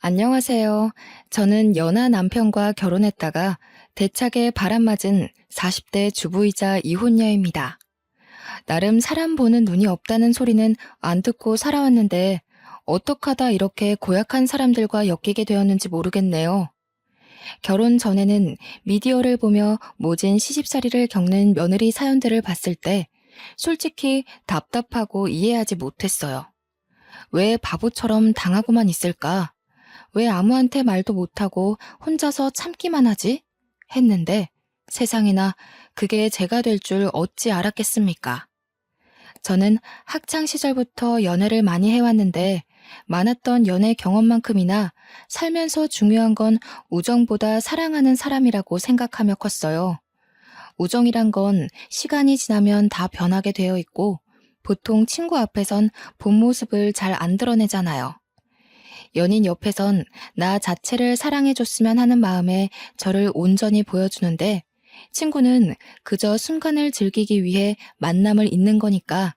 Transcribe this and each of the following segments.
안녕하세요. 저는 연하 남편과 결혼했다가 대차게 바람맞은 40대 주부이자 이혼녀입니다. 나름 사람 보는 눈이 없다는 소리는 안 듣고 살아왔는데 어떡하다 이렇게 고약한 사람들과 엮이게 되었는지 모르겠네요. 결혼 전에는 미디어를 보며 모진 시집살이를 겪는 며느리 사연들을 봤을 때 솔직히 답답하고 이해하지 못했어요. 왜 바보처럼 당하고만 있을까? 왜 아무한테 말도 못하고 혼자서 참기만 하지? 했는데 세상에나 그게 제가 될 줄 어찌 알았겠습니까? 저는 학창 시절부터 연애를 많이 해왔는데 많았던 연애 경험만큼이나 살면서 중요한 건 우정보다 사랑하는 사람이라고 생각하며 컸어요. 우정이란 건 시간이 지나면 다 변하게 되어 있고 보통 친구 앞에선 본 모습을 잘 안 드러내잖아요. 연인 옆에선 나 자체를 사랑해줬으면 하는 마음에 저를 온전히 보여주는데 친구는 그저 순간을 즐기기 위해 만남을 잇는 거니까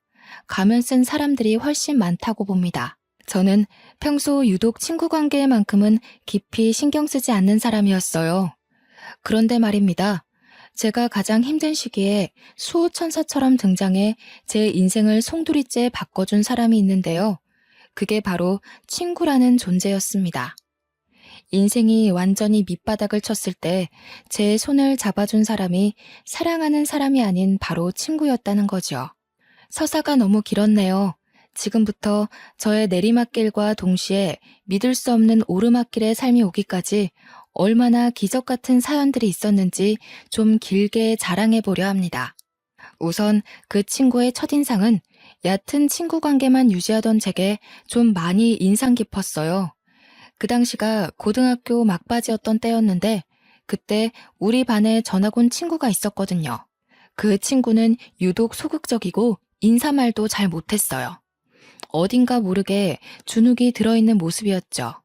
가면 쓴 사람들이 훨씬 많다고 봅니다. 저는 평소 유독 친구 관계에만큼은 깊이 신경 쓰지 않는 사람이었어요. 그런데 말입니다. 제가 가장 힘든 시기에 수호천사처럼 등장해 제 인생을 송두리째 바꿔준 사람이 있는데요. 그게 바로 친구라는 존재였습니다. 인생이 완전히 밑바닥을 쳤을 때 제 손을 잡아준 사람이 사랑하는 사람이 아닌 바로 친구였다는 거죠. 서사가 너무 길었네요. 지금부터 저의 내리막길과 동시에 믿을 수 없는 오르막길의 삶이 오기까지 얼마나 기적 같은 사연들이 있었는지 좀 길게 자랑해 보려 합니다. 우선 그 친구의 첫인상은 얕은 친구 관계만 유지하던 제게 좀 많이 인상 깊었어요. 그 당시가 고등학교 막바지였던 때였는데 그때 우리 반에 전학 온 친구가 있었거든요. 그 친구는 유독 소극적이고 인사말도 잘 못했어요. 어딘가 모르게 주눅이 들어있는 모습이었죠.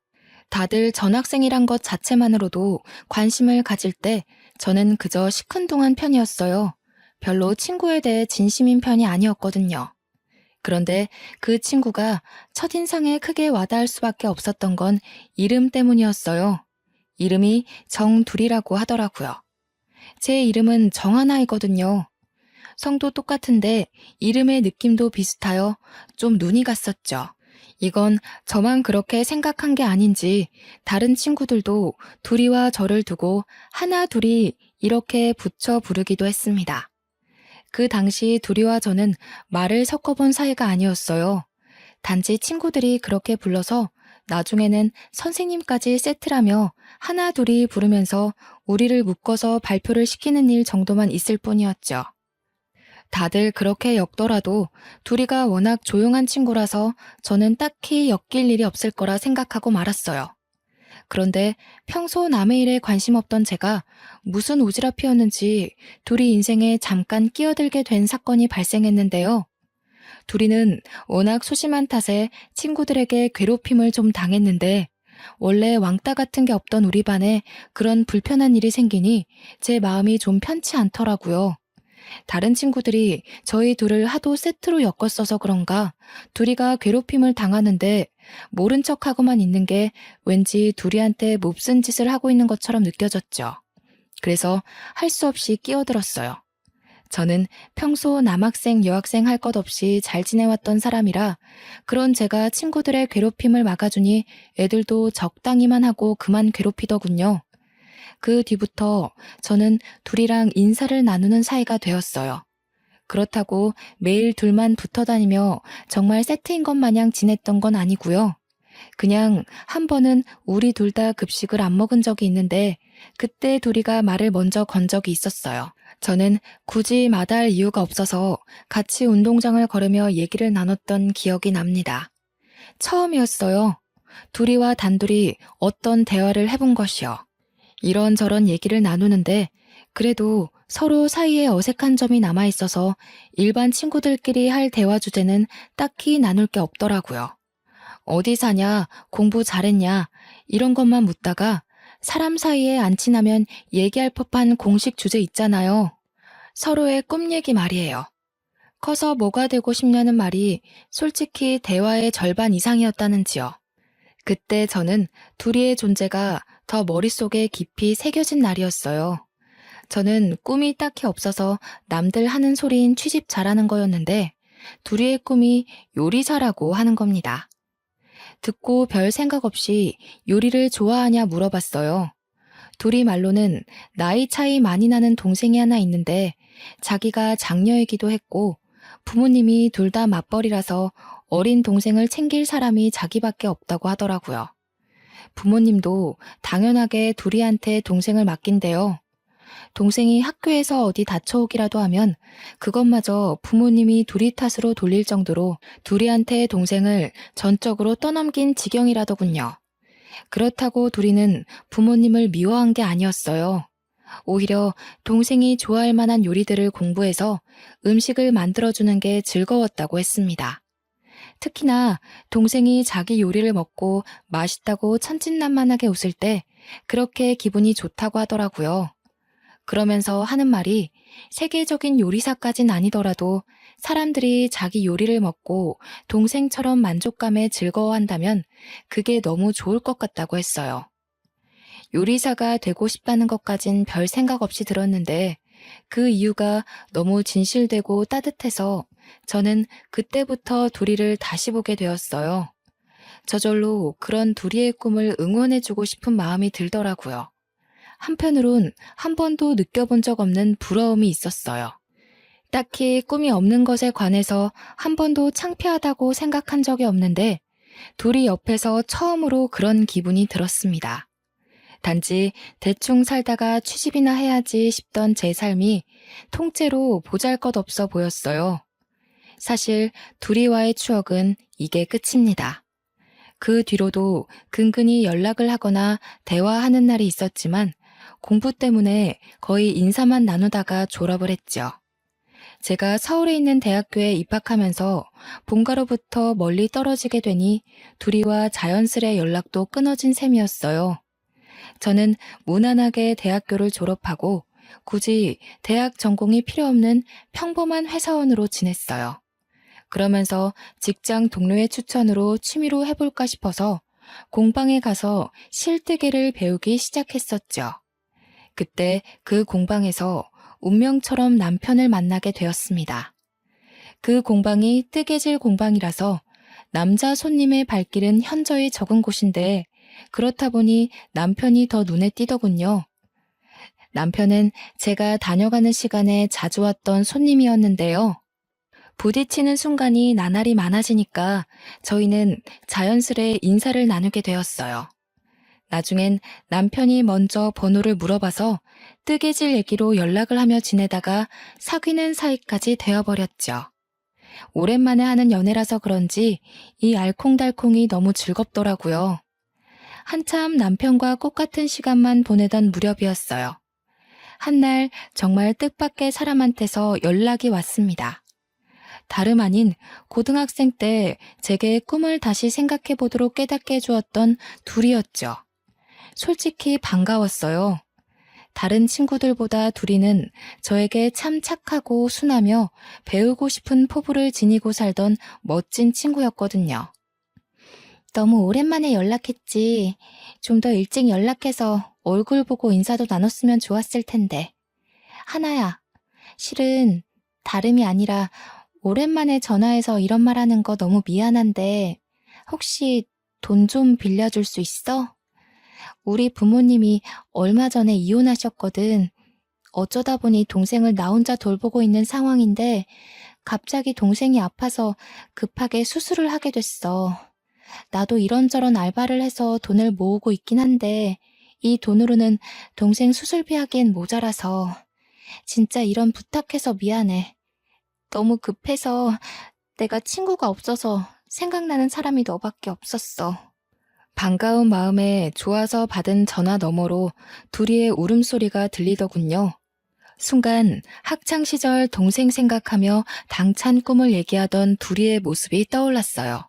다들 전학생이란 것 자체만으로도 관심을 가질 때 저는 그저 시큰둥한 편이었어요. 별로 친구에 대해 진심인 편이 아니었거든요. 그런데 그 친구가 첫인상에 크게 와닿을 수밖에 없었던 건 이름 때문이었어요. 이름이 정둘이라고 하더라고요. 제 이름은 정하나이거든요. 성도 똑같은데 이름의 느낌도 비슷하여 좀 눈이 갔었죠. 이건 저만 그렇게 생각한 게 아닌지 다른 친구들도 둘이와 저를 두고 하나 둘이 이렇게 붙여 부르기도 했습니다. 그 당시 둘이와 저는 말을 섞어본 사이가 아니었어요. 단지 친구들이 그렇게 불러서 나중에는 선생님까지 세트라며 하나 둘이 부르면서 우리를 묶어서 발표를 시키는 일 정도만 있을 뿐이었죠. 다들 그렇게 엮더라도 둘이가 워낙 조용한 친구라서 저는 딱히 엮일 일이 없을 거라 생각하고 말았어요. 그런데 평소 남의 일에 관심 없던 제가 무슨 오지랖이었는지 둘이 인생에 잠깐 끼어들게 된 사건이 발생했는데요. 둘이는 워낙 소심한 탓에 친구들에게 괴롭힘을 좀 당했는데 원래 왕따 같은 게 없던 우리 반에 그런 불편한 일이 생기니 제 마음이 좀 편치 않더라고요. 다른 친구들이 저희 둘을 하도 세트로 엮었어서 그런가 둘이가 괴롭힘을 당하는데 모른 척하고만 있는 게 왠지 둘이한테 몹쓴 짓을 하고 있는 것처럼 느껴졌죠. 그래서 할 수 없이 끼어들었어요. 저는 평소 남학생, 여학생 할 것 없이 잘 지내왔던 사람이라 그런 제가 친구들의 괴롭힘을 막아주니 애들도 적당히만 하고 그만 괴롭히더군요. 그 뒤부터 저는 둘이랑 인사를 나누는 사이가 되었어요. 그렇다고 매일 둘만 붙어 다니며 정말 세트인 것 마냥 지냈던 건 아니고요. 그냥 한 번은 우리 둘 다 급식을 안 먹은 적이 있는데 그때 둘이가 말을 먼저 건 적이 있었어요. 저는 굳이 마다할 이유가 없어서 같이 운동장을 걸으며 얘기를 나눴던 기억이 납니다. 처음이었어요. 둘이와 단둘이 어떤 대화를 해본 것이요. 이런저런 얘기를 나누는데 그래도 서로 사이에 어색한 점이 남아있어서 일반 친구들끼리 할 대화 주제는 딱히 나눌 게 없더라고요. 어디 사냐, 공부 잘했냐, 이런 것만 묻다가 사람 사이에 안 친하면 얘기할 법한 공식 주제 있잖아요. 서로의 꿈 얘기 말이에요. 커서 뭐가 되고 싶냐는 말이 솔직히 대화의 절반 이상이었다는지요. 그때 저는 둘이의 존재가 더 머릿속에 깊이 새겨진 날이었어요. 저는 꿈이 딱히 없어서 남들 하는 소리인 취집 잘하는 거였는데 둘이의 꿈이 요리사라고 하는 겁니다. 듣고 별 생각 없이 요리를 좋아하냐 물어봤어요. 둘이 말로는 나이 차이 많이 나는 동생이 하나 있는데 자기가 장녀이기도 했고 부모님이 둘 다 맞벌이라서 어린 동생을 챙길 사람이 자기밖에 없다고 하더라고요. 부모님도 당연하게 둘이한테 동생을 맡긴대요. 동생이 학교에서 어디 다쳐오기라도 하면 그것마저 부모님이 둘이 탓으로 돌릴 정도로 둘이한테 동생을 전적으로 떠넘긴 지경이라더군요. 그렇다고 둘이는 부모님을 미워한 게 아니었어요. 오히려 동생이 좋아할 만한 요리들을 공부해서 음식을 만들어주는 게 즐거웠다고 했습니다. 특히나 동생이 자기 요리를 먹고 맛있다고 천진난만하게 웃을 때 그렇게 기분이 좋다고 하더라고요. 그러면서 하는 말이 세계적인 요리사까진 아니더라도 사람들이 자기 요리를 먹고 동생처럼 만족감에 즐거워한다면 그게 너무 좋을 것 같다고 했어요. 요리사가 되고 싶다는 것까진 별 생각 없이 들었는데 그 이유가 너무 진실되고 따뜻해서 저는 그때부터 둘이를 다시 보게 되었어요. 저절로 그런 둘이의 꿈을 응원해주고 싶은 마음이 들더라고요. 한편으론 한 번도 느껴본 적 없는 부러움이 있었어요. 딱히 꿈이 없는 것에 관해서 한 번도 창피하다고 생각한 적이 없는데 둘이 옆에서 처음으로 그런 기분이 들었습니다. 단지 대충 살다가 취직이나 해야지 싶던 제 삶이 통째로 보잘것없어 보였어요. 사실 둘이와의 추억은 이게 끝입니다. 그 뒤로도 근근히 연락을 하거나 대화하는 날이 있었지만 공부 때문에 거의 인사만 나누다가 졸업을 했죠. 제가 서울에 있는 대학교에 입학하면서 본가로부터 멀리 떨어지게 되니 둘이와 자연스레 연락도 끊어진 셈이었어요. 저는 무난하게 대학교를 졸업하고 굳이 대학 전공이 필요 없는 평범한 회사원으로 지냈어요. 그러면서 직장 동료의 추천으로 취미로 해볼까 싶어서 공방에 가서 실뜨개를 배우기 시작했었죠. 그때 그 공방에서 운명처럼 남편을 만나게 되었습니다. 그 공방이 뜨개질 공방이라서 남자 손님의 발길은 현저히 적은 곳인데 그렇다 보니 남편이 더 눈에 띄더군요. 남편은 제가 다녀가는 시간에 자주 왔던 손님이었는데요. 부딪히는 순간이 나날이 많아지니까 저희는 자연스레 인사를 나누게 되었어요. 나중엔 남편이 먼저 번호를 물어봐서 뜨개질 얘기로 연락을 하며 지내다가 사귀는 사이까지 되어버렸죠. 오랜만에 하는 연애라서 그런지 이 알콩달콩이 너무 즐겁더라고요. 한참 남편과 꽃같은 시간만 보내던 무렵이었어요. 한날 정말 뜻밖의 사람한테서 연락이 왔습니다. 다름 아닌 고등학생 때 제게 꿈을 다시 생각해보도록 깨닫게 해주었던 둘이었죠. 솔직히 반가웠어요. 다른 친구들보다 둘이는 저에게 참 착하고 순하며 배우고 싶은 포부를 지니고 살던 멋진 친구였거든요. 너무 오랜만에 연락했지. 좀 더 일찍 연락해서 얼굴 보고 인사도 나눴으면 좋았을 텐데. 하나야, 실은 다름이 아니라 오랜만에 전화해서 이런 말 하는 거 너무 미안한데 혹시 돈 좀 빌려줄 수 있어? 우리 부모님이 얼마 전에 이혼하셨거든. 어쩌다 보니 동생을 나 혼자 돌보고 있는 상황인데 갑자기 동생이 아파서 급하게 수술을 하게 됐어. 나도 이런저런 알바를 해서 돈을 모으고 있긴 한데 이 돈으로는 동생 수술비 하기엔 모자라서 진짜 이런 부탁해서 미안해. 너무 급해서 내가 친구가 없어서 생각나는 사람이 너밖에 없었어. 반가운 마음에 좋아서 받은 전화 너머로 둘이의 울음소리가 들리더군요. 순간 학창시절 동생 생각하며 당찬 꿈을 얘기하던 둘이의 모습이 떠올랐어요.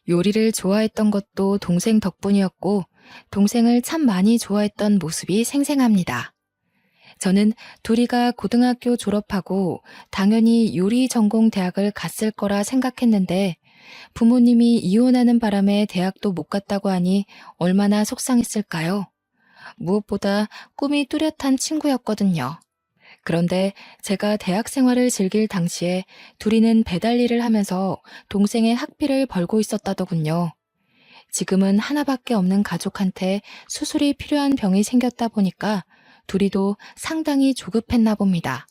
요리를 좋아했던 것도 동생 덕분이었고 동생을 참 많이 좋아했던 모습이 생생합니다. 저는 둘이가 고등학교 졸업하고 당연히 요리 전공 대학을 갔을 거라 생각했는데 부모님이 이혼하는 바람에 대학도 못 갔다고 하니 얼마나 속상했을까요? 무엇보다 꿈이 뚜렷한 친구였거든요. 그런데 제가 대학 생활을 즐길 당시에 둘이는 배달 일을 하면서 동생의 학비를 벌고 있었다더군요. 지금은 하나밖에 없는 가족한테 수술이 필요한 병이 생겼다 보니까 둘이도 상당히 조급했나 봅니다.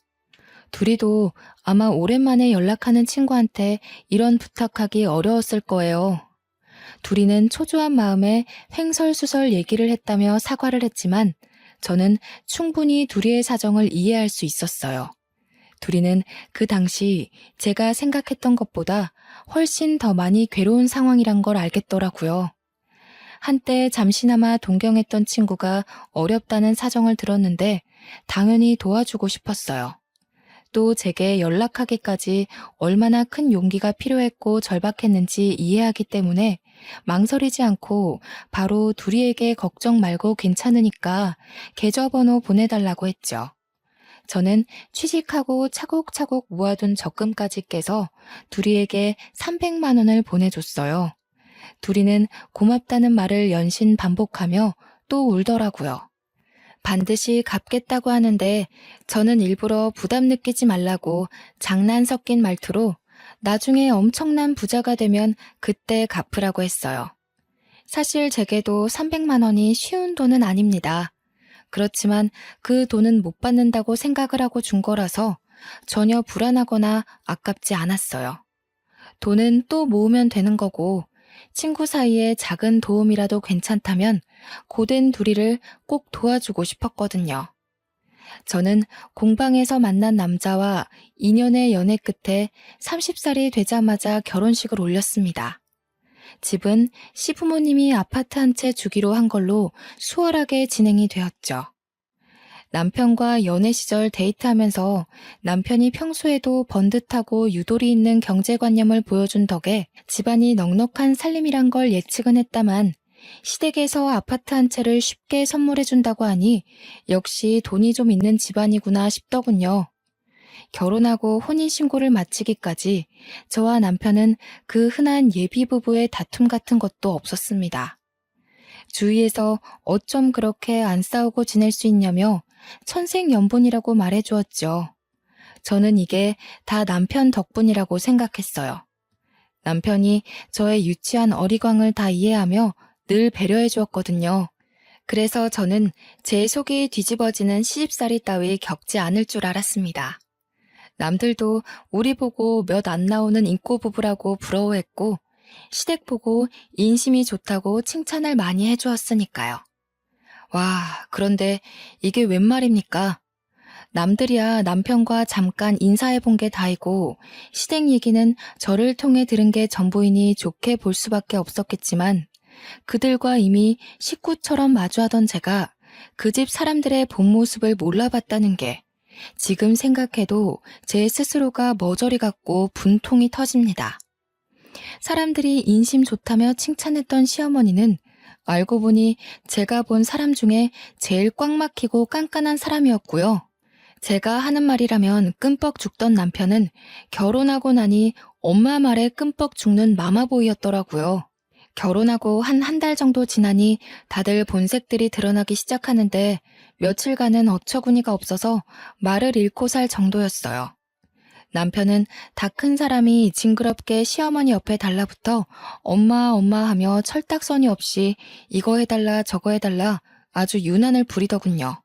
둘이도 아마 오랜만에 연락하는 친구한테 이런 부탁하기 어려웠을 거예요. 둘이는 초조한 마음에 횡설수설 얘기를 했다며 사과를 했지만 저는 충분히 둘이의 사정을 이해할 수 있었어요. 둘이는 그 당시 제가 생각했던 것보다 훨씬 더 많이 괴로운 상황이란 걸 알겠더라고요. 한때 잠시나마 동경했던 친구가 어렵다는 사정을 들었는데 당연히 도와주고 싶었어요. 또 제게 연락하기까지 얼마나 큰 용기가 필요했고 절박했는지 이해하기 때문에 망설이지 않고 바로 둘이에게 걱정 말고 괜찮으니까 계좌번호 보내달라고 했죠. 저는 취직하고 차곡차곡 모아둔 적금까지 깨서 둘이에게 300만 원을 보내줬어요. 둘이는 고맙다는 말을 연신 반복하며 또 울더라고요. 반드시 갚겠다고 하는데 저는 일부러 부담 느끼지 말라고 장난 섞인 말투로 나중에 엄청난 부자가 되면 그때 갚으라고 했어요. 사실 제게도 300만 원이 쉬운 돈은 아닙니다. 그렇지만 그 돈은 못 받는다고 생각을 하고 준 거라서 전혀 불안하거나 아깝지 않았어요. 돈은 또 모으면 되는 거고 친구 사이에 작은 도움이라도 괜찮다면 고된 둘이를 꼭 도와주고 싶었거든요. 저는 공방에서 만난 남자와 2년의 연애 끝에 30살이 되자마자 결혼식을 올렸습니다. 집은 시부모님이 아파트 한 채 주기로 한 걸로 수월하게 진행이 되었죠. 남편과 연애 시절 데이트하면서 남편이 평소에도 번듯하고 유도리 있는 경제관념을 보여준 덕에 집안이 넉넉한 살림이란 걸 예측은 했다만 시댁에서 아파트 한 채를 쉽게 선물해준다고 하니 역시 돈이 좀 있는 집안이구나 싶더군요. 결혼하고 혼인신고를 마치기까지 저와 남편은 그 흔한 예비부부의 다툼 같은 것도 없었습니다. 주위에서 어쩜 그렇게 안 싸우고 지낼 수 있냐며 천생연분이라고 말해주었죠. 저는 이게 다 남편 덕분이라고 생각했어요. 남편이 저의 유치한 어리광을 다 이해하며 늘 배려해 주었거든요. 그래서 저는 제 속이 뒤집어지는 시집살이 따위 겪지 않을 줄 알았습니다. 남들도 우리 보고 몇 안 나오는 인꼬 부부라고 부러워했고 시댁 보고 인심이 좋다고 칭찬을 많이 해주었으니까요. 와, 그런데 이게 웬 말입니까? 남들이야 남편과 잠깐 인사해 본 게 다이고 시댁 얘기는 저를 통해 들은 게 전부이니 좋게 볼 수밖에 없었겠지만 그들과 이미 식구처럼 마주하던 제가 그 집 사람들의 본 모습을 몰라봤다는 게 지금 생각해도 제 스스로가 머저리 같고 분통이 터집니다. 사람들이 인심 좋다며 칭찬했던 시어머니는 알고 보니 제가 본 사람 중에 제일 꽉 막히고 깐깐한 사람이었고요. 제가 하는 말이라면 끔뻑 죽던 남편은 결혼하고 나니 엄마 말에 끔뻑 죽는 마마보이였더라고요. 결혼하고 한 달 정도 지나니 다들 본색들이 드러나기 시작하는데 며칠간은 어처구니가 없어서 말을 잃고 살 정도였어요. 남편은 다 큰 사람이 징그럽게 시어머니 옆에 달라붙어 엄마 엄마 하며 철딱서니 없이 이거 해달라 저거 해달라 아주 유난을 부리더군요.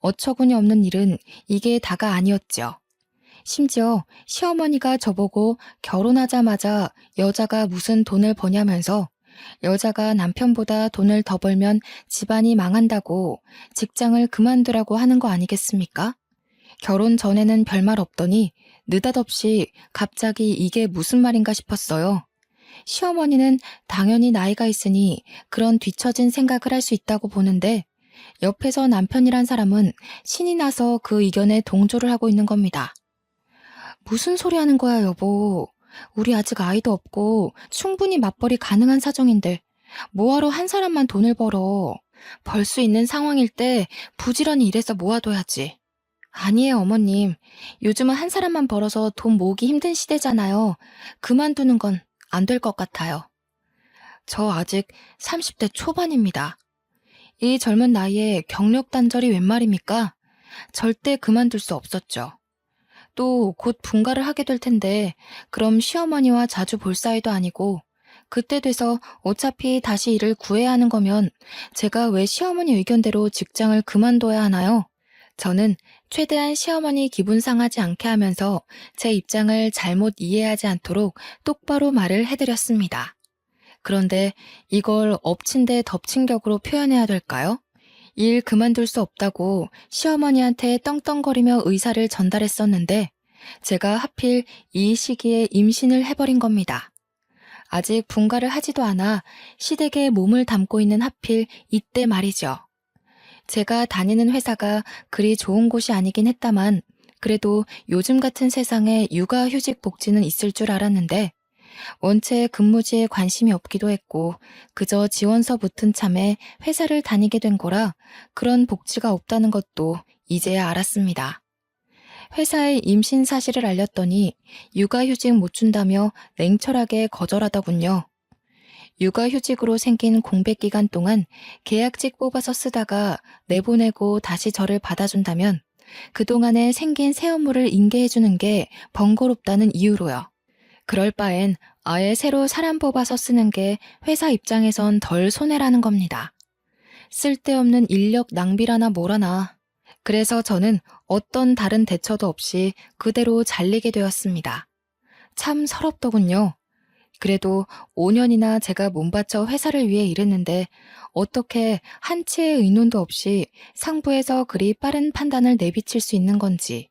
어처구니 없는 일은 이게 다가 아니었죠. 심지어 시어머니가 저보고 결혼하자마자 여자가 무슨 돈을 버냐면서 여자가 남편보다 돈을 더 벌면 집안이 망한다고 직장을 그만두라고 하는 거 아니겠습니까? 결혼 전에는 별말 없더니 느닷없이 갑자기 이게 무슨 말인가 싶었어요. 시어머니는 당연히 나이가 있으니 그런 뒤처진 생각을 할 수 있다고 보는데 옆에서 남편이란 사람은 신이 나서 그 의견에 동조를 하고 있는 겁니다. 무슨 소리 하는 거야, 여보. 우리 아직 아이도 없고 충분히 맞벌이 가능한 사정인데 뭐하러 한 사람만 돈을 벌어. 벌 수 있는 상황일 때 부지런히 일해서 모아둬야지. 아니에요, 어머님. 요즘은 한 사람만 벌어서 돈 모으기 힘든 시대잖아요. 그만두는 건 안 될 것 같아요. 저 아직 30대 초반입니다. 이 젊은 나이에 경력 단절이 웬 말입니까? 절대 그만둘 수 없었죠. 또 곧 분가를 하게 될 텐데 그럼 시어머니와 자주 볼 사이도 아니고 그때 돼서 어차피 다시 일을 구해야 하는 거면 제가 왜 시어머니 의견대로 직장을 그만둬야 하나요? 저는 최대한 시어머니 기분 상하지 않게 하면서 제 입장을 잘못 이해하지 않도록 똑바로 말을 해드렸습니다. 그런데 이걸 엎친 데 덮친 격으로 표현해야 될까요? 일 그만둘 수 없다고 시어머니한테 떵떵거리며 의사를 전달했었는데 제가 하필 이 시기에 임신을 해버린 겁니다. 아직 분가를 하지도 않아 시댁에 몸을 담고 있는 하필 이때 말이죠. 제가 다니는 회사가 그리 좋은 곳이 아니긴 했다만 그래도 요즘 같은 세상에 육아휴직 복지는 있을 줄 알았는데 원체 근무지에 관심이 없기도 했고 그저 지원서 붙은 참에 회사를 다니게 된 거라 그런 복지가 없다는 것도 이제야 알았습니다. 회사에 임신 사실을 알렸더니 육아휴직 못 준다며 냉철하게 거절하더군요. 육아휴직으로 생긴 공백기간 동안 계약직 뽑아서 쓰다가 내보내고 다시 저를 받아준다면 그동안에 생긴 새 업무를 인계해주는 게 번거롭다는 이유로요. 그럴 바엔 아예 새로 사람 뽑아서 쓰는 게 회사 입장에선 덜 손해라는 겁니다. 쓸데없는 인력 낭비라나 뭐라나. 그래서 저는 어떤 다른 대처도 없이 그대로 잘리게 되었습니다. 참 서럽더군요. 그래도 5년이나 제가 몸바쳐 회사를 위해 일했는데 어떻게 한치의 의논도 없이 상부에서 그리 빠른 판단을 내비칠 수 있는 건지.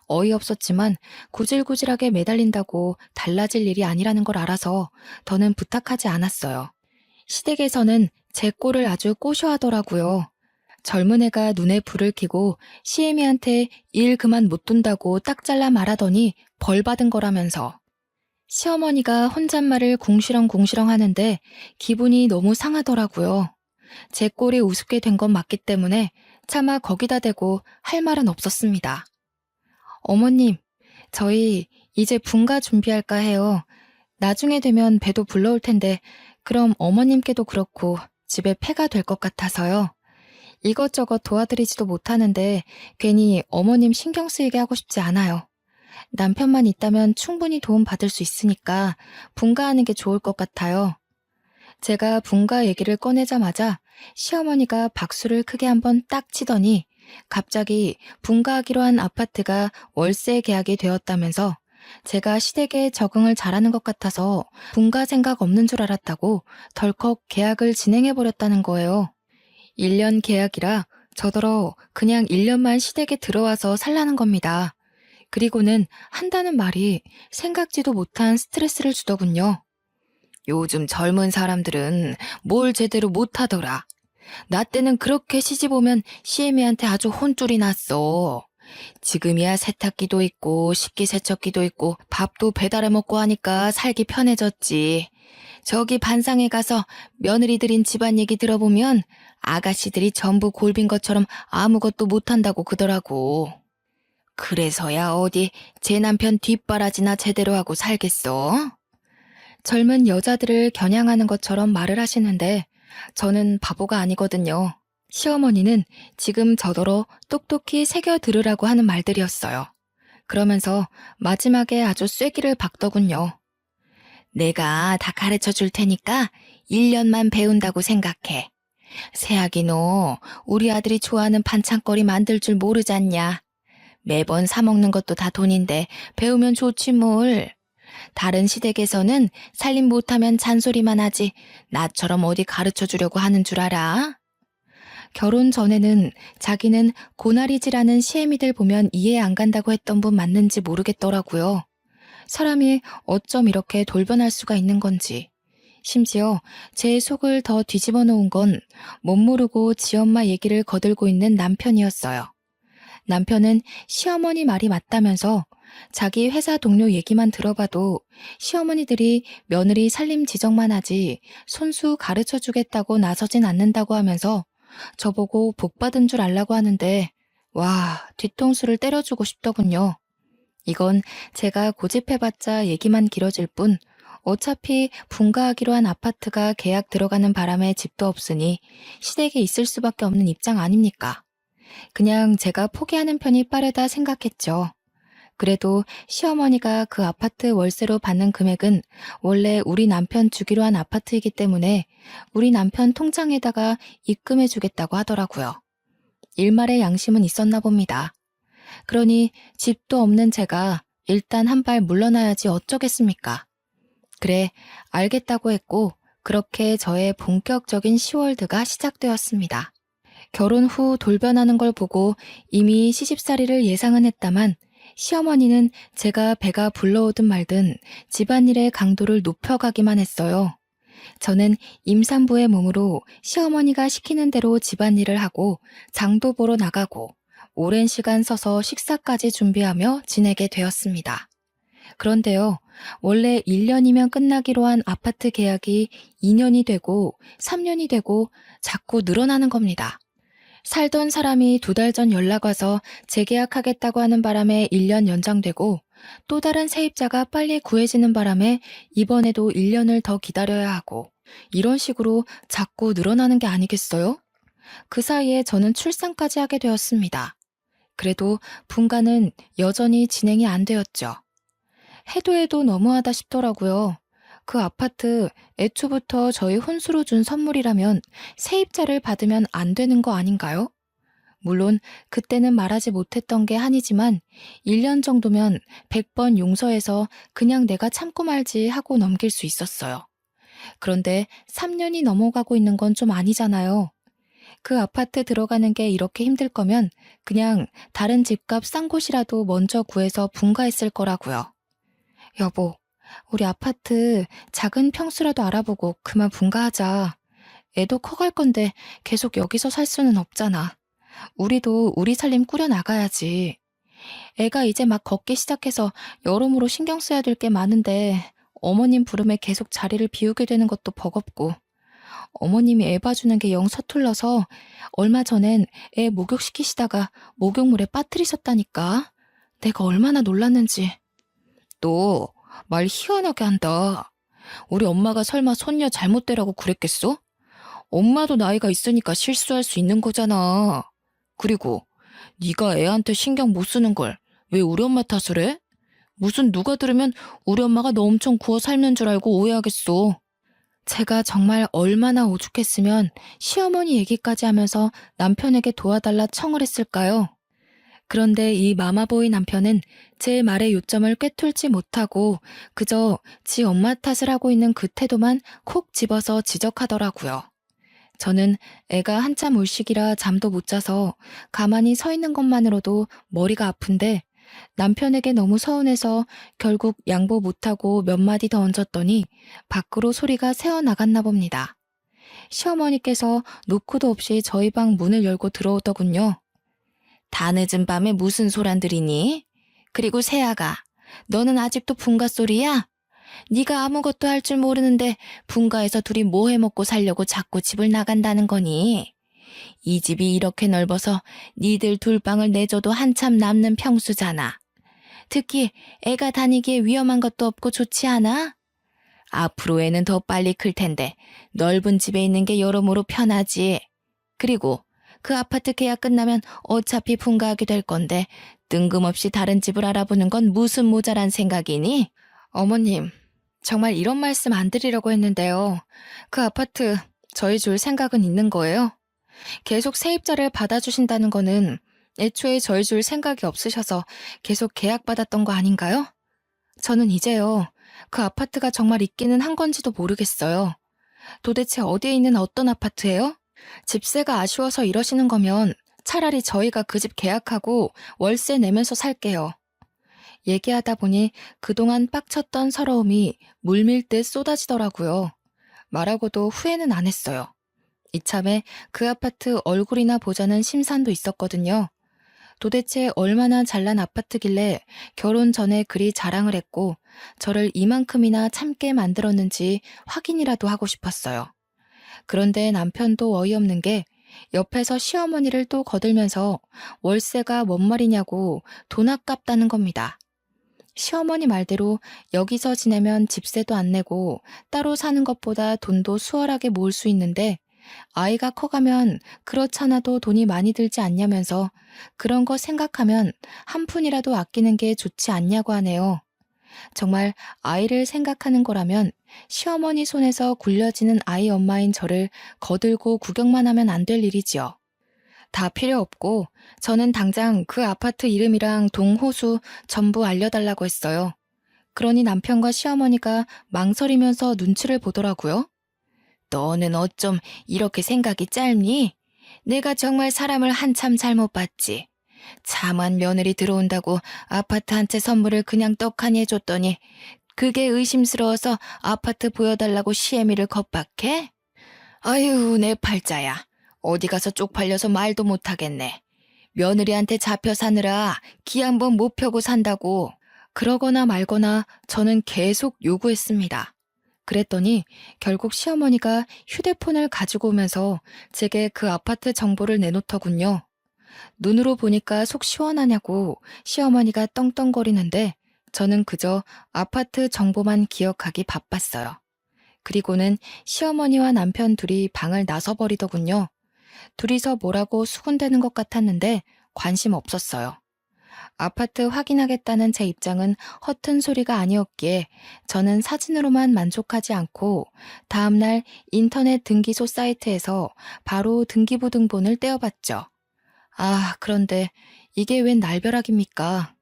어이없었지만 구질구질하게 매달린다고 달라질 일이 아니라는 걸 알아서 더는 부탁하지 않았어요. 시댁에서는 제 꼴을 아주 꼬셔하더라고요. 젊은 애가 눈에 불을 켜고 시애미한테 일 그만 못 둔다고 딱 잘라 말하더니 벌 받은 거라면서. 시어머니가 혼잣말을 궁시렁궁시렁 하는데 기분이 너무 상하더라고요. 제 꼴이 우습게 된 건 맞기 때문에 차마 거기다 대고 할 말은 없었습니다. 어머님, 저희 이제 분가 준비할까 해요. 나중에 되면 배도 불러올 텐데 그럼 어머님께도 그렇고 집에 폐가 될 것 같아서요. 이것저것 도와드리지도 못하는데 괜히 어머님 신경 쓰이게 하고 싶지 않아요. 남편만 있다면 충분히 도움 받을 수 있으니까 분가하는 게 좋을 것 같아요. 제가 분가 얘기를 꺼내자마자 시어머니가 박수를 크게 한번 딱 치더니 갑자기 분가하기로 한 아파트가 월세 계약이 되었다면서 제가 시댁에 적응을 잘하는 것 같아서 분가 생각 없는 줄 알았다고 덜컥 계약을 진행해버렸다는 거예요. 1년 계약이라 저더러 그냥 1년만 시댁에 들어와서 살라는 겁니다. 그리고는 한다는 말이 생각지도 못한 스트레스를 주더군요. 요즘 젊은 사람들은 뭘 제대로 못하더라. 나 때는 그렇게 시집 오면 시애미한테 아주 혼쭐이 났어. 지금이야 세탁기도 있고 식기세척기도 있고 밥도 배달해 먹고 하니까 살기 편해졌지. 저기 반상에 가서 며느리들인 집안 얘기 들어보면 아가씨들이 전부 골빈 것처럼 아무것도 못한다고 그러더라고. 그래서야 어디 제 남편 뒷바라지나 제대로 하고 살겠어? 젊은 여자들을 겨냥하는 것처럼 말을 하시는데 저는 바보가 아니거든요. 시어머니는 지금 저더러 똑똑히 새겨 들으라고 하는 말들이었어요. 그러면서 마지막에 아주 쐐기를 박더군요. 내가 다 가르쳐 줄 테니까 1년만 배운다고 생각해. 새아기 너 우리 아들이 좋아하는 반찬거리 만들 줄 모르잖냐. 매번 사 먹는 것도 다 돈인데 배우면 좋지 뭘. 다른 시댁에서는 살림 못하면 잔소리만 하지 나처럼 어디 가르쳐 주려고 하는 줄 알아? 결혼 전에는 자기는 고나리지라는 시애미들 보면 이해 안 간다고 했던 분 맞는지 모르겠더라고요. 사람이 어쩜 이렇게 돌변할 수가 있는 건지. 심지어 제 속을 더 뒤집어 놓은 건 못 모르고 지엄마 얘기를 거들고 있는 남편이었어요. 남편은 시어머니 말이 맞다면서 자기 회사 동료 얘기만 들어봐도 시어머니들이 며느리 살림 지적만 하지 손수 가르쳐 주겠다고 나서진 않는다고 하면서 저보고 복 받은 줄 알라고 하는데 와, 뒤통수를 때려주고 싶더군요. 이건 제가 고집해봤자 얘기만 길어질 뿐 어차피 분가하기로 한 아파트가 계약 들어가는 바람에 집도 없으니 시댁에 있을 수밖에 없는 입장 아닙니까? 그냥 제가 포기하는 편이 빠르다 생각했죠. 그래도 시어머니가 그 아파트 월세로 받는 금액은 원래 우리 남편 주기로 한 아파트이기 때문에 우리 남편 통장에다가 입금해 주겠다고 하더라고요. 일말의 양심은 있었나 봅니다. 그러니 집도 없는 제가 일단 한 발 물러나야지 어쩌겠습니까? 그래, 알겠다고 했고 그렇게 저의 본격적인 시월드가 시작되었습니다. 결혼 후 돌변하는 걸 보고 이미 시집살이를 예상은 했다만 시어머니는 제가 배가 불러오든 말든 집안일의 강도를 높여가기만 했어요. 저는 임산부의 몸으로 시어머니가 시키는 대로 집안일을 하고 장도 보러 나가고 오랜 시간 서서 식사까지 준비하며 지내게 되었습니다. 그런데요, 원래 1년이면 끝나기로 한 아파트 계약이 2년이 되고 3년이 되고 자꾸 늘어나는 겁니다. 살던 사람이 2달 전 연락 와서 재계약하겠다고 하는 바람에 1년 연장되고 또 다른 세입자가 빨리 구해지는 바람에 이번에도 1년을 더 기다려야 하고 이런 식으로 자꾸 늘어나는 게 아니겠어요? 그 사이에 저는 출산까지 하게 되었습니다. 그래도 분가는 여전히 진행이 안 되었죠. 해도 해도 너무하다 싶더라고요. 그 아파트 애초부터 저희 혼수로 준 선물이라면 세입자를 받으면 안 되는 거 아닌가요? 물론 그때는 말하지 못했던 게 한이지만 1년 정도면 100번 용서해서 그냥 내가 참고 말지 하고 넘길 수 있었어요. 그런데 3년이 넘어가고 있는 건 좀 아니잖아요. 그 아파트 들어가는 게 이렇게 힘들 거면 그냥 다른 집값 싼 곳이라도 먼저 구해서 분가했을 거라고요. 여보, 우리 아파트 작은 평수라도 알아보고 그만 분가하자. 애도 커갈 건데 계속 여기서 살 수는 없잖아. 우리도 우리 살림 꾸려나가야지. 애가 이제 막 걷기 시작해서 여러모로 신경 써야 될 게 많은데 어머님 부름에 계속 자리를 비우게 되는 것도 버겁고 어머님이 애 봐주는 게 영 서툴러서 얼마 전엔 애 목욕시키시다가 목욕물에 빠뜨리셨다니까. 내가 얼마나 놀랐는지. 너 말 희한하게 한다. 우리 엄마가 설마 손녀 잘못되라고 그랬겠어? 엄마도 나이가 있으니까 실수할 수 있는 거잖아. 그리고 네가 애한테 신경 못 쓰는 걸 왜 우리 엄마 탓을 해? 무슨 누가 들으면 우리 엄마가 너 엄청 구워 삶는 줄 알고 오해하겠어. 제가 정말 얼마나 오죽했으면 시어머니 얘기까지 하면서 남편에게 도와달라 청을 했을까요? 그런데 이 마마보이 남편은 제 말의 요점을 꿰뚫지 못하고 그저 지 엄마 탓을 하고 있는 그 태도만 콕 집어서 지적하더라고요. 저는 애가 한참 울시기라 잠도 못 자서 가만히 서 있는 것만으로도 머리가 아픈데 남편에게 너무 서운해서 결국 양보 못하고 몇 마디 더 얹었더니 밖으로 소리가 새어나갔나 봅니다. 시어머니께서 노크도 없이 저희 방 문을 열고 들어오더군요. 다 늦은 밤에 무슨 소란들이니? 그리고 세아가, 너는 아직도 분가 소리야? 네가 아무것도 할 줄 모르는데 분가에서 둘이 뭐 해먹고 살려고 자꾸 집을 나간다는 거니? 이 집이 이렇게 넓어서 니들 둘 방을 내줘도 한참 남는 평수잖아. 특히 애가 다니기에 위험한 것도 없고 좋지 않아? 앞으로 애는 더 빨리 클 텐데 넓은 집에 있는 게 여러모로 편하지. 그리고 그 아파트 계약 끝나면 어차피 분가하게 될 건데 뜬금없이 다른 집을 알아보는 건 무슨 모자란 생각이니? 어머님, 정말 이런 말씀 안 드리려고 했는데요. 그 아파트 저희 줄 생각은 있는 거예요? 계속 세입자를 받아주신다는 거는 애초에 저희 줄 생각이 없으셔서 계속 계약받았던 거 아닌가요? 저는 이제요, 그 아파트가 정말 있기는 한 건지도 모르겠어요. 도대체 어디에 있는 어떤 아파트예요? 집세가 아쉬워서 이러시는 거면 차라리 저희가 그 집 계약하고 월세 내면서 살게요. 얘기하다 보니 그동안 빡쳤던 서러움이 물밀듯 쏟아지더라고요. 말하고도 후회는 안 했어요. 이참에 그 아파트 얼굴이나 보자는 심산도 있었거든요. 도대체 얼마나 잘난 아파트길래 결혼 전에 그리 자랑을 했고 저를 이만큼이나 참게 만들었는지 확인이라도 하고 싶었어요. 그런데 남편도 어이없는 게 옆에서 시어머니를 또 거들면서 월세가 뭔 말이냐고 돈 아깝다는 겁니다. 시어머니 말대로 여기서 지내면 집세도 안 내고 따로 사는 것보다 돈도 수월하게 모을 수 있는데 아이가 커가면 그렇잖아도 돈이 많이 들지 않냐면서 그런 거 생각하면 한 푼이라도 아끼는 게 좋지 않냐고 하네요. 정말 아이를 생각하는 거라면 시어머니 손에서 굴려지는 아이 엄마인 저를 거들고 구경만 하면 안 될 일이지요. 다 필요 없고 저는 당장 그 아파트 이름이랑 동호수 전부 알려달라고 했어요. 그러니 남편과 시어머니가 망설이면서 눈치를 보더라고요. 너는 어쩜 이렇게 생각이 짧니? 내가 정말 사람을 한참 잘못 봤지. 참한 며느리 들어온다고 아파트 한 채 선물을 그냥 떡하니 해줬더니 그게 의심스러워서 아파트 보여달라고 시애미를 겁박해? 아유, 내 팔자야. 어디 가서 쪽팔려서 말도 못하겠네. 며느리한테 잡혀 사느라 기 한 번 못 펴고 산다고. 그러거나 말거나 저는 계속 요구했습니다. 그랬더니 결국 시어머니가 휴대폰을 가지고 오면서 제게 그 아파트 정보를 내놓더군요. 눈으로 보니까 속 시원하냐고 시어머니가 떵떵거리는데 저는 그저 아파트 정보만 기억하기 바빴어요. 그리고는 시어머니와 남편 둘이 방을 나서버리더군요. 둘이서 뭐라고 수군대는 것 같았는데 관심 없었어요. 아파트 확인하겠다는 제 입장은 허튼 소리가 아니었기에 저는 사진으로만 만족하지 않고 다음날 인터넷 등기소 사이트에서 바로 등기부 등본을 떼어봤죠. 아, 그런데 이게 웬 날벼락입니까?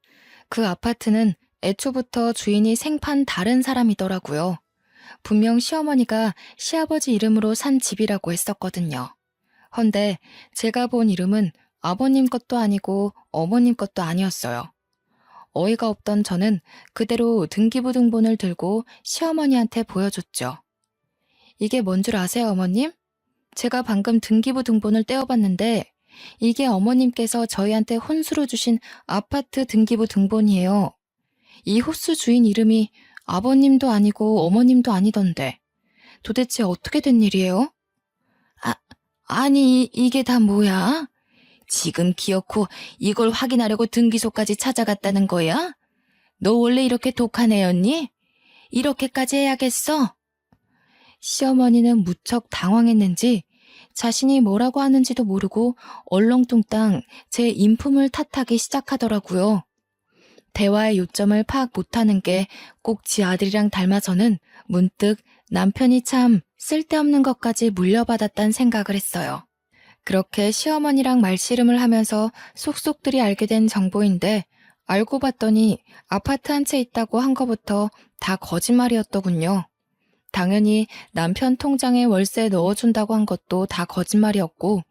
그 아파트는 애초부터 주인이 생판 다른 사람이더라고요. 분명 시어머니가 시아버지 이름으로 산 집이라고 했었거든요. 헌데 제가 본 이름은 아버님 것도 아니고 어머님 것도 아니었어요. 어이가 없던 저는 그대로 등기부 등본을 들고 시어머니한테 보여줬죠. 이게 뭔 줄 아세요, 어머님? 제가 방금 등기부 등본을 떼어봤는데 이게 어머님께서 저희한테 혼수로 주신 아파트 등기부 등본이에요. 이 호수 주인 이름이 아버님도 아니고 어머님도 아니던데 도대체 어떻게 된 일이에요? 아, 아니 이게 다 뭐야? 지금 기어코 이걸 확인하려고 등기소까지 찾아갔다는 거야? 너 원래 이렇게 독한 애였니? 이렇게까지 해야겠어? 시어머니는 무척 당황했는지 자신이 뭐라고 하는지도 모르고 얼렁뚱땅 제 인품을 탓하기 시작하더라고요. 대화의 요점을 파악 못하는 게 꼭 지 아들이랑 닮아서는 문득 남편이 참 쓸데없는 것까지 물려받았단 생각을 했어요. 그렇게 시어머니랑 말씨름을 하면서 속속들이 알게 된 정보인데 알고 봤더니 아파트 한 채 있다고 한 거부터 다 거짓말이었더군요. 당연히 남편 통장에 월세 넣어준다고 한 것도 다 거짓말이었고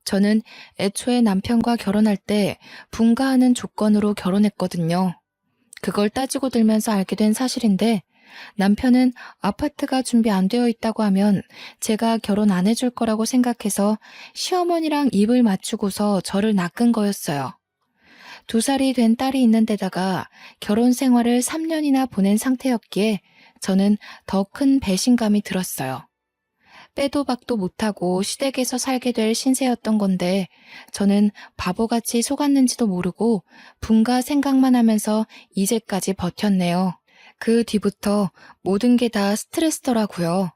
저는 애초에 남편과 결혼할 때 분가하는 조건으로 결혼했거든요. 그걸 따지고 들면서 알게 된 사실인데 남편은 아파트가 준비 안 되어 있다고 하면 제가 결혼 안 해줄 거라고 생각해서 시어머니랑 입을 맞추고서 저를 낚은 거였어요. 2살이 된 딸이 있는 데다가 결혼 생활을 3년이나 보낸 상태였기에 저는 더 큰 배신감이 들었어요. 빼도 박도 못하고 시댁에서 살게 될 신세였던 건데 저는 바보같이 속았는지도 모르고 분가 생각만 하면서 이제까지 버텼네요. 그 뒤부터 모든 게 다 스트레스더라고요.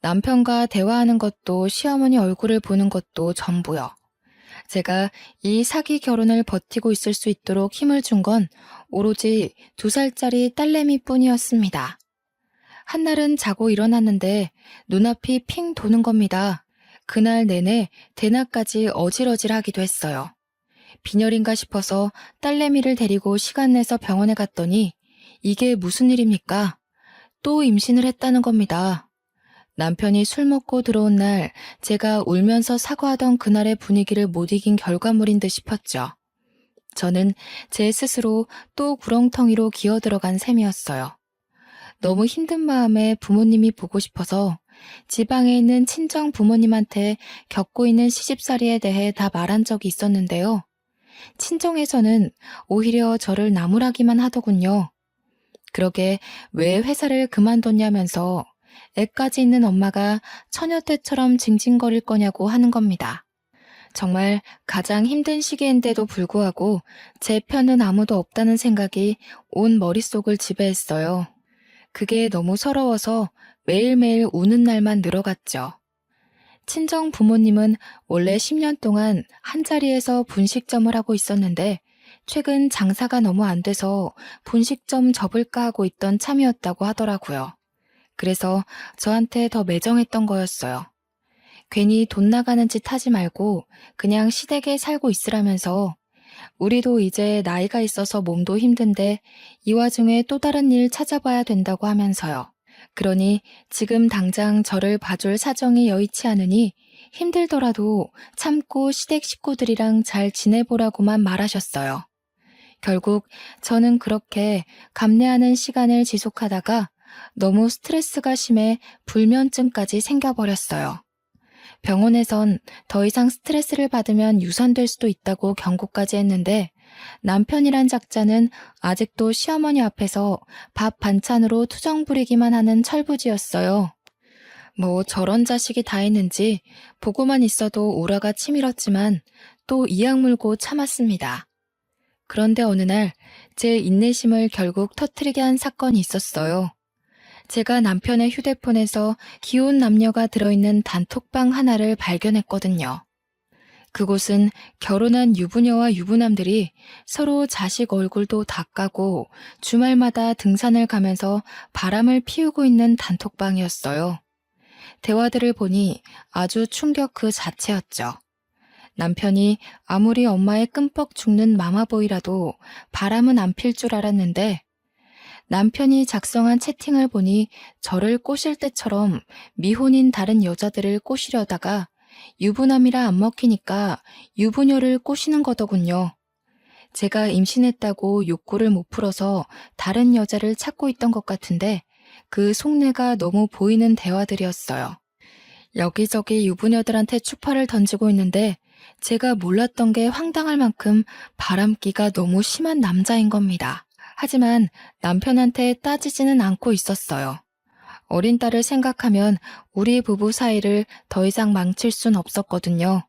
남편과 대화하는 것도 시어머니 얼굴을 보는 것도 전부요. 제가 이 사기 결혼을 버티고 있을 수 있도록 힘을 준 건 오로지 2살짜리 딸내미 뿐이었습니다. 한날은 자고 일어났는데 눈앞이 핑 도는 겁니다. 그날 내내 대낮까지 어질어질하기도 했어요. 빈혈인가 싶어서 딸내미를 데리고 시간 내서 병원에 갔더니 이게 무슨 일입니까? 또 임신을 했다는 겁니다. 남편이 술 먹고 들어온 날 제가 울면서 사과하던 그날의 분위기를 못 이긴 결과물인 듯 싶었죠. 저는 제 스스로 또 구렁텅이로 기어들어간 셈이었어요. 너무 힘든 마음에 부모님이 보고 싶어서 지방에 있는 친정 부모님한테 겪고 있는 시집살이에 대해 다 말한 적이 있었는데요. 친정에서는 오히려 저를 나무라기만 하더군요. 그러게 왜 회사를 그만뒀냐면서 애까지 있는 엄마가 처녀 때처럼 징징거릴 거냐고 하는 겁니다. 정말 가장 힘든 시기인데도 불구하고 제 편은 아무도 없다는 생각이 온 머릿속을 지배했어요. 그게 너무 서러워서 매일매일 우는 날만 늘어갔죠. 친정 부모님은 원래 10년 동안 한자리에서 분식점을 하고 있었는데 최근 장사가 너무 안 돼서 분식점 접을까 하고 있던 참이었다고 하더라고요. 그래서 저한테 더 매정했던 거였어요. 괜히 돈 나가는 짓 하지 말고 그냥 시댁에 살고 있으라면서 우리도 이제 나이가 있어서 몸도 힘든데 이 와중에 또 다른 일 찾아봐야 된다고 하면서요. 그러니 지금 당장 저를 봐줄 사정이 여의치 않으니 힘들더라도 참고 시댁 식구들이랑 잘 지내보라고만 말하셨어요. 결국 저는 그렇게 감내하는 시간을 지속하다가 너무 스트레스가 심해 불면증까지 생겨버렸어요. 병원에선 더 이상 스트레스를 받으면 유산될 수도 있다고 경고까지 했는데 남편이란 작자는 아직도 시어머니 앞에서 밥 반찬으로 투정 부리기만 하는 철부지였어요. 뭐 저런 자식이 다 있는지 보고만 있어도 오라가 치밀었지만 또 이악 물고 참았습니다. 그런데 어느 날 제 인내심을 결국 터뜨리게 한 사건이 있었어요. 제가 남편의 휴대폰에서 기혼 남녀가 들어있는 단톡방 하나를 발견했거든요. 그곳은 결혼한 유부녀와 유부남들이 서로 자식 얼굴도 다 까고 주말마다 등산을 가면서 바람을 피우고 있는 단톡방이었어요. 대화들을 보니 아주 충격 그 자체였죠. 남편이 아무리 엄마의 끔뻑 죽는 마마보이라도 바람은 안 필 줄 알았는데 남편이 작성한 채팅을 보니 저를 꼬실 때처럼 미혼인 다른 여자들을 꼬시려다가 유부남이라 안 먹히니까 유부녀를 꼬시는 거더군요. 제가 임신했다고 욕구를 못 풀어서 다른 여자를 찾고 있던 것 같은데 그 속내가 너무 보이는 대화들이었어요. 여기저기 유부녀들한테 추파를 던지고 있는데 제가 몰랐던 게 황당할 만큼 바람기가 너무 심한 남자인 겁니다. 하지만 남편한테 따지지는 않고 있었어요. 어린 딸을 생각하면 우리 부부 사이를 더 이상 망칠 순 없었거든요.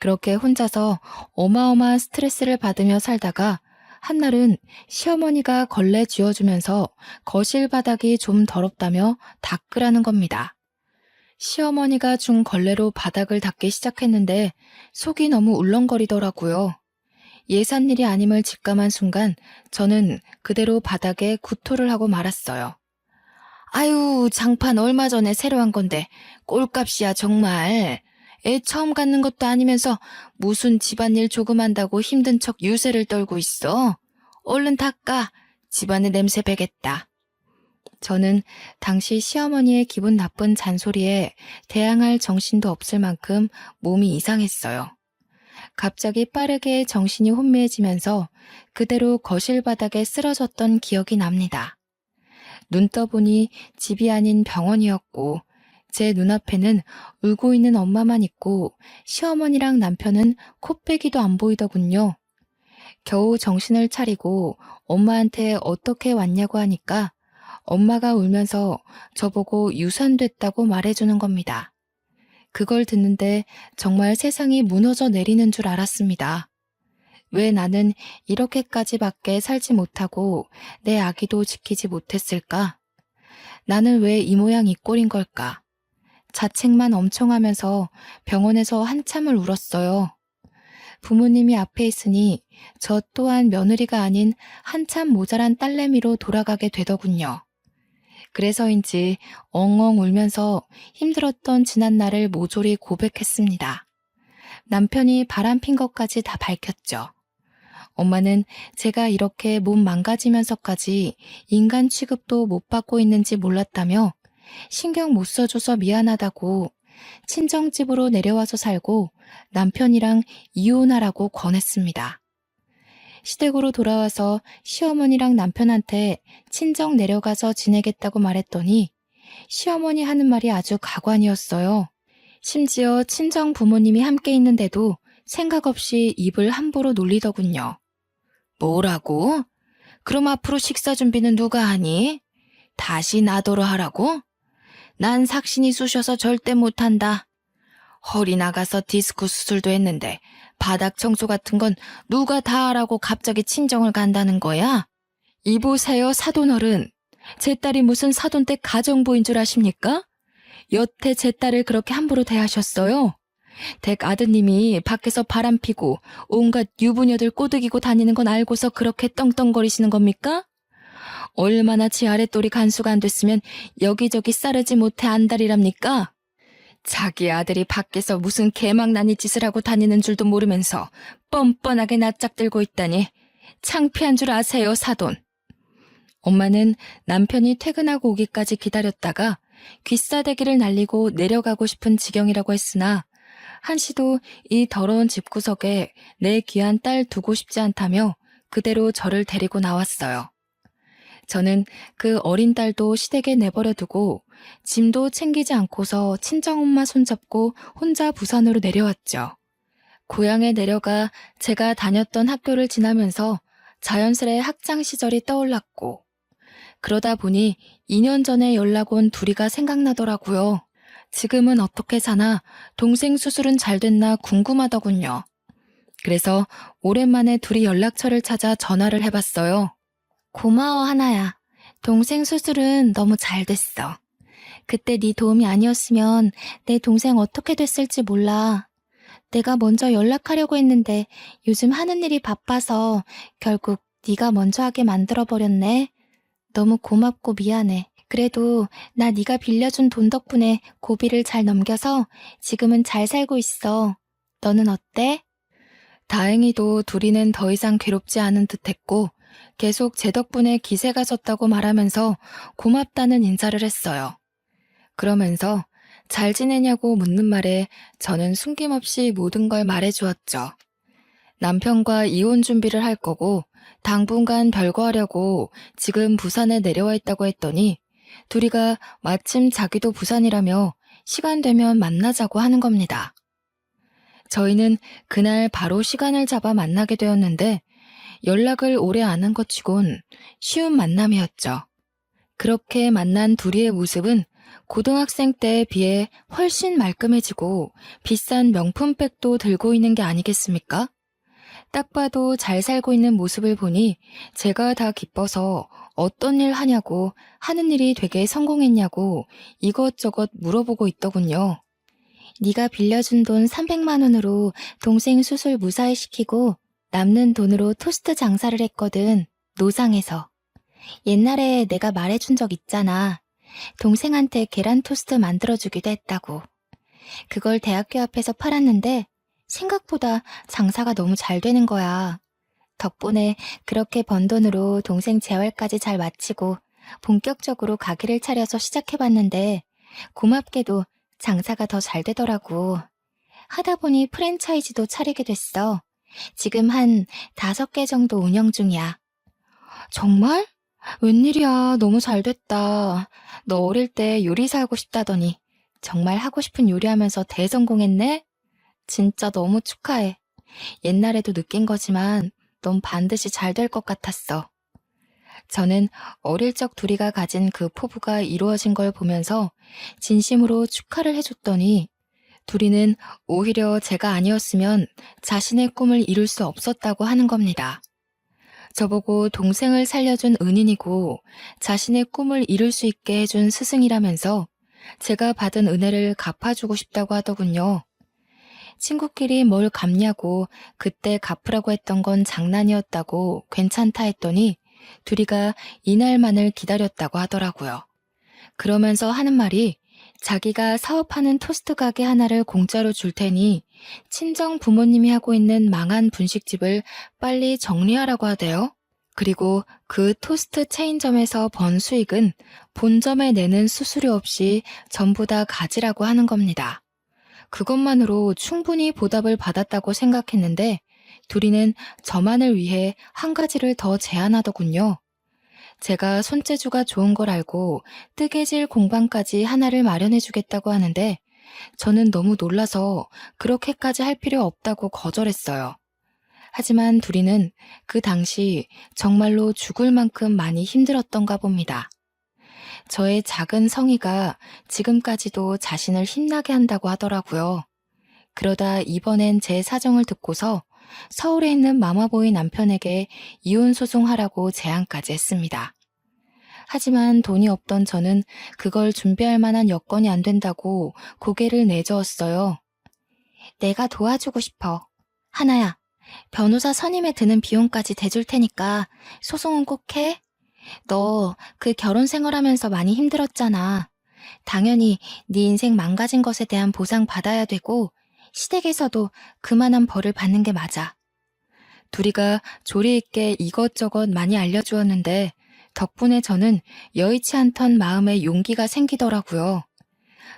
그렇게 혼자서 어마어마한 스트레스를 받으며 살다가 한날은 시어머니가 걸레 쥐어주면서 거실 바닥이 좀 더럽다며 닦으라는 겁니다. 시어머니가 준 걸레로 바닥을 닦기 시작했는데 속이 너무 울렁거리더라고요. 예산일이 아님을 직감한 순간 저는 그대로 바닥에 구토를 하고 말았어요. 아유, 장판 얼마 전에 새로 한 건데 꼴값이야 정말. 애 처음 갖는 것도 아니면서 무슨 집안일 조금 한다고 힘든 척 유세를 떨고 있어. 얼른 닦아. 집안에 냄새 배겠다. 저는 당시 시어머니의 기분 나쁜 잔소리에 대항할 정신도 없을 만큼 몸이 이상했어요. 갑자기 빠르게 정신이 혼미해지면서 그대로 거실 바닥에 쓰러졌던 기억이 납니다. 눈 떠보니 집이 아닌 병원이었고 제 눈앞에는 울고 있는 엄마만 있고 시어머니랑 남편은 코빼기도 안 보이더군요. 겨우 정신을 차리고 엄마한테 어떻게 왔냐고 하니까 엄마가 울면서 저보고 유산됐다고 말해주는 겁니다. 그걸 듣는데 정말 세상이 무너져 내리는 줄 알았습니다. 왜 나는 이렇게까지밖에 살지 못하고 내 아기도 지키지 못했을까? 나는 왜 이 모양 이 꼴인 걸까? 자책만 엄청 하면서 병원에서 한참을 울었어요. 부모님이 앞에 있으니 저 또한 며느리가 아닌 한참 모자란 딸내미로 돌아가게 되더군요. 그래서인지 엉엉 울면서 힘들었던 지난날을 모조리 고백했습니다. 남편이 바람핀 것까지 다 밝혔죠. 엄마는 제가 이렇게 몸 망가지면서까지 인간 취급도 못 받고 있는지 몰랐다며 신경 못 써줘서 미안하다고 친정집으로 내려와서 살고 남편이랑 이혼하라고 권했습니다. 시댁으로 돌아와서 시어머니랑 남편한테 친정 내려가서 지내겠다고 말했더니 시어머니 하는 말이 아주 가관이었어요. 심지어 친정 부모님이 함께 있는데도 생각 없이 입을 함부로 놀리더군요. 뭐라고? 그럼 앞으로 식사 준비는 누가 하니? 다시 나더러 하라고? 난 삭신이 쑤셔서 절대 못한다. 허리 나가서 디스크 수술도 했는데 바닥 청소 같은 건 누가 다 하라고 갑자기 친정을 간다는 거야? 이보세요, 사돈어른. 제 딸이 무슨 사돈 댁 가정부인 줄 아십니까? 여태 제 딸을 그렇게 함부로 대하셨어요? 댁 아드님이 밖에서 바람 피고 온갖 유부녀들 꼬드기고 다니는 건 알고서 그렇게 떵떵거리시는 겁니까? 얼마나 지 아랫돌이 간수가 안 됐으면 여기저기 싸르지 못해 안달이랍니까? 자기 아들이 밖에서 무슨 개망나니 짓을 하고 다니는 줄도 모르면서 뻔뻔하게 낯짝 들고 있다니 창피한 줄 아세요, 사돈. 엄마는 남편이 퇴근하고 오기까지 기다렸다가 귀싸대기를 날리고 내려가고 싶은 지경이라고 했으나 한시도 이 더러운 집구석에 내 귀한 딸 두고 싶지 않다며 그대로 저를 데리고 나왔어요. 저는 그 어린 딸도 시댁에 내버려 두고 짐도 챙기지 않고서 친정엄마 손잡고 혼자 부산으로 내려왔죠. 고향에 내려가 제가 다녔던 학교를 지나면서 자연스레 학창 시절이 떠올랐고 그러다 보니 2년 전에 연락 온 둘이가 생각나더라고요. 지금은 어떻게 사나 동생 수술은 잘 됐나 궁금하더군요. 그래서 오랜만에 둘이 연락처를 찾아 전화를 해봤어요. 고마워, 하나야. 동생 수술은 너무 잘 됐어. 그때 네 도움이 아니었으면 내 동생 어떻게 됐을지 몰라. 내가 먼저 연락하려고 했는데 요즘 하는 일이 바빠서 결국 네가 먼저 하게 만들어버렸네. 너무 고맙고 미안해. 그래도 나 네가 빌려준 돈 덕분에 고비를 잘 넘겨서 지금은 잘 살고 있어. 너는 어때? 다행히도 둘이는 더 이상 괴롭지 않은 듯했고 계속 제 덕분에 기세가 졌다고 말하면서 고맙다는 인사를 했어요. 그러면서 잘 지내냐고 묻는 말에 저는 숨김없이 모든 걸 말해주었죠. 남편과 이혼 준비를 할 거고 당분간 별거하려고 지금 부산에 내려와 있다고 했더니 둘이가 마침 자기도 부산이라며 시간 되면 만나자고 하는 겁니다. 저희는 그날 바로 시간을 잡아 만나게 되었는데 연락을 오래 안 한 것 치곤 쉬운 만남이었죠. 그렇게 만난 둘이의 모습은 고등학생 때에 비해 훨씬 말끔해지고 비싼 명품백도 들고 있는 게 아니겠습니까? 딱 봐도 잘 살고 있는 모습을 보니 제가 다 기뻐서 어떤 일 하냐고 하는 일이 되게 성공했냐고 이것저것 물어보고 있더군요. 네가 빌려준 돈 300만 원으로 동생 수술 무사히 시키고 남는 돈으로 토스트 장사를 했거든. 노상에서. 옛날에 내가 말해준 적 있잖아. 동생한테 계란 토스트 만들어주기도 했다고. 그걸 대학교 앞에서 팔았는데 생각보다 장사가 너무 잘 되는 거야. 덕분에 그렇게 번 돈으로 동생 재활까지 잘 마치고 본격적으로 가게를 차려서 시작해봤는데 고맙게도 장사가 더 잘 되더라고. 하다 보니 프랜차이즈도 차리게 됐어. 지금 한 5개 정도 운영 중이야. 정말? 웬일이야. 너무 잘 됐다. 너 어릴 때 요리사 하고 싶다더니 정말 하고 싶은 요리하면서 대성공했네? 진짜 너무 축하해. 옛날에도 느낀 거지만 넌 반드시 잘 될 것 같았어. 저는 어릴 적 둘이가 가진 그 포부가 이루어진 걸 보면서 진심으로 축하를 해줬더니 둘이는 오히려 제가 아니었으면 자신의 꿈을 이룰 수 없었다고 하는 겁니다. 저보고 동생을 살려준 은인이고 자신의 꿈을 이룰 수 있게 해준 스승이라면서 제가 받은 은혜를 갚아주고 싶다고 하더군요. 친구끼리 뭘 갚냐고 그때 갚으라고 했던 건 장난이었다고 괜찮다 했더니 둘이가 이날만을 기다렸다고 하더라고요. 그러면서 하는 말이 자기가 사업하는 토스트 가게 하나를 공짜로 줄 테니 친정 부모님이 하고 있는 망한 분식집을 빨리 정리하라고 하대요. 그리고 그 토스트 체인점에서 번 수익은 본점에 내는 수수료 없이 전부 다 가지라고 하는 겁니다. 그것만으로 충분히 보답을 받았다고 생각했는데 둘이는 저만을 위해 한 가지를 더 제안하더군요. 제가 손재주가 좋은 걸 알고 뜨개질 공방까지 하나를 마련해 주겠다고 하는데 저는 너무 놀라서 그렇게까지 할 필요 없다고 거절했어요. 하지만 둘이는 그 당시 정말로 죽을 만큼 많이 힘들었던가 봅니다. 저의 작은 성의가 지금까지도 자신을 힘나게 한다고 하더라고요. 그러다 이번엔 제 사정을 듣고서 서울에 있는 마마보이 남편에게 이혼 소송하라고 제안까지 했습니다. 하지만 돈이 없던 저는 그걸 준비할 만한 여건이 안 된다고 고개를 내저었어요. 내가 도와주고 싶어. 하나야, 변호사 선임에 드는 비용까지 대줄 테니까 소송은 꼭 해. 너 그 결혼 생활하면서 많이 힘들었잖아. 당연히 네 인생 망가진 것에 대한 보상 받아야 되고 시댁에서도 그만한 벌을 받는 게 맞아. 둘이가 조리 있게 이것저것 많이 알려주었는데 덕분에 저는 여의치 않던 마음에 용기가 생기더라고요.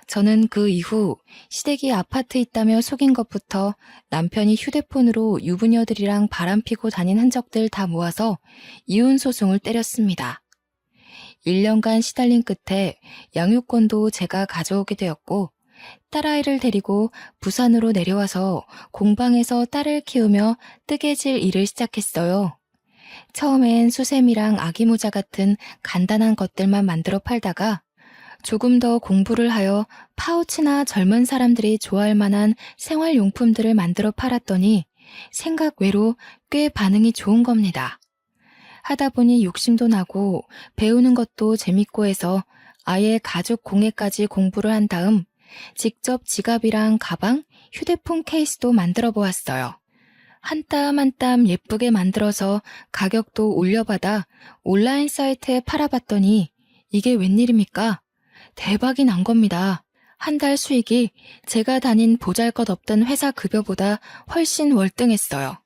저는 그 이후 시댁이 아파트 있다며 속인 것부터 남편이 휴대폰으로 유부녀들이랑 바람피고 다닌 흔적들 다 모아서 이혼 소송을 때렸습니다. 1년간 시달린 끝에 양육권도 제가 가져오게 되었고 딸아이를 데리고 부산으로 내려와서 공방에서 딸을 키우며 뜨개질 일을 시작했어요. 처음엔 수세미랑 아기모자 같은 간단한 것들만 만들어 팔다가 조금 더 공부를 하여 파우치나 젊은 사람들이 좋아할 만한 생활용품들을 만들어 팔았더니 생각 외로 꽤 반응이 좋은 겁니다. 하다 보니 욕심도 나고 배우는 것도 재밌고 해서 아예 가죽 공예까지 공부를 한 다음 직접 지갑이랑 가방, 휴대폰 케이스도 만들어 보았어요. 한 땀 한 땀 예쁘게 만들어서 가격도 올려받아 온라인 사이트에 팔아봤더니 이게 웬일입니까? 대박이 난 겁니다. 한 달 수익이 제가 다닌 보잘것없던 회사 급여보다 훨씬 월등했어요.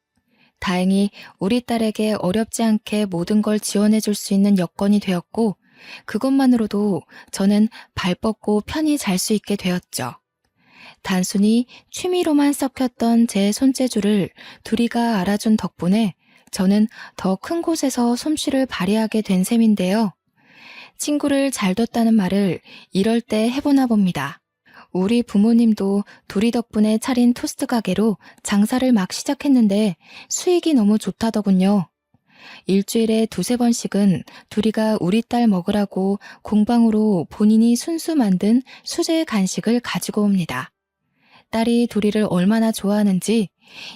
다행히 우리 딸에게 어렵지 않게 모든 걸 지원해 줄 수 있는 여건이 되었고 그것만으로도 저는 발 뻗고 편히 잘 수 있게 되었죠. 단순히 취미로만 썩혔던 제 손재주를 둘이가 알아준 덕분에 저는 더 큰 곳에서 솜씨를 발휘하게 된 셈인데요. 친구를 잘 뒀다는 말을 이럴 때 해보나 봅니다. 우리 부모님도 둘이 덕분에 차린 토스트 가게로 장사를 막 시작했는데 수익이 너무 좋다더군요. 일주일에 두세 번씩은 둘이가 우리 딸 먹으라고 공방으로 본인이 순수 만든 수제 간식을 가지고 옵니다. 딸이 둘이를 얼마나 좋아하는지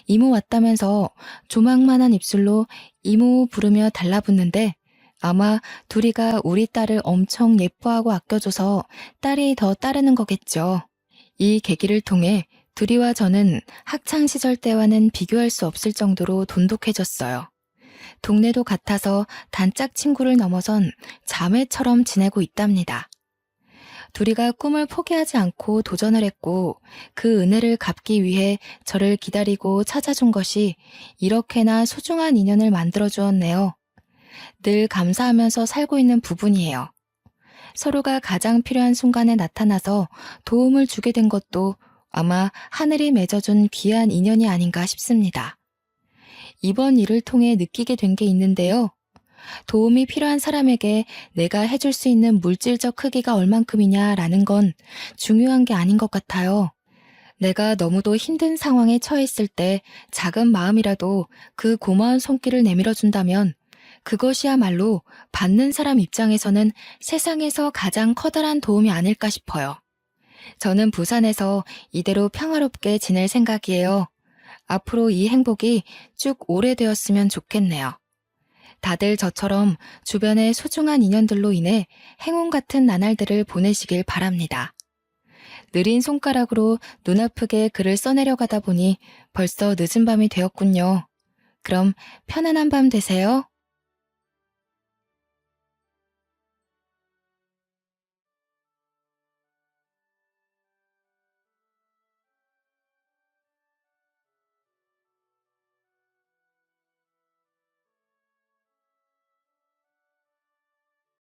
이모 왔다면서 조망만한 입술로 이모 부르며 달라붙는데 아마 둘이가 우리 딸을 엄청 예뻐하고 아껴줘서 딸이 더 따르는 거겠죠. 이 계기를 통해 둘이와 저는 학창시절 때와는 비교할 수 없을 정도로 돈독해졌어요. 동네도 같아서 단짝 친구를 넘어선 자매처럼 지내고 있답니다. 둘이가 꿈을 포기하지 않고 도전을 했고 그 은혜를 갚기 위해 저를 기다리고 찾아준 것이 이렇게나 소중한 인연을 만들어 주었네요. 늘 감사하면서 살고 있는 부분이에요. 서로가 가장 필요한 순간에 나타나서 도움을 주게 된 것도 아마 하늘이 맺어준 귀한 인연이 아닌가 싶습니다. 이번 일을 통해 느끼게 된 게 있는데요. 도움이 필요한 사람에게 내가 해줄 수 있는 물질적 크기가 얼만큼이냐라는 건 중요한 게 아닌 것 같아요. 내가 너무도 힘든 상황에 처했을 때 작은 마음이라도 그 고마운 손길을 내밀어 준다면 그것이야말로 받는 사람 입장에서는 세상에서 가장 커다란 도움이 아닐까 싶어요. 저는 부산에서 이대로 평화롭게 지낼 생각이에요. 앞으로 이 행복이 쭉 오래되었으면 좋겠네요. 다들 저처럼 주변의 소중한 인연들로 인해 행운 같은 나날들을 보내시길 바랍니다. 느린 손가락으로 눈 아프게 글을 써내려가다 보니 벌써 늦은 밤이 되었군요. 그럼 편안한 밤 되세요.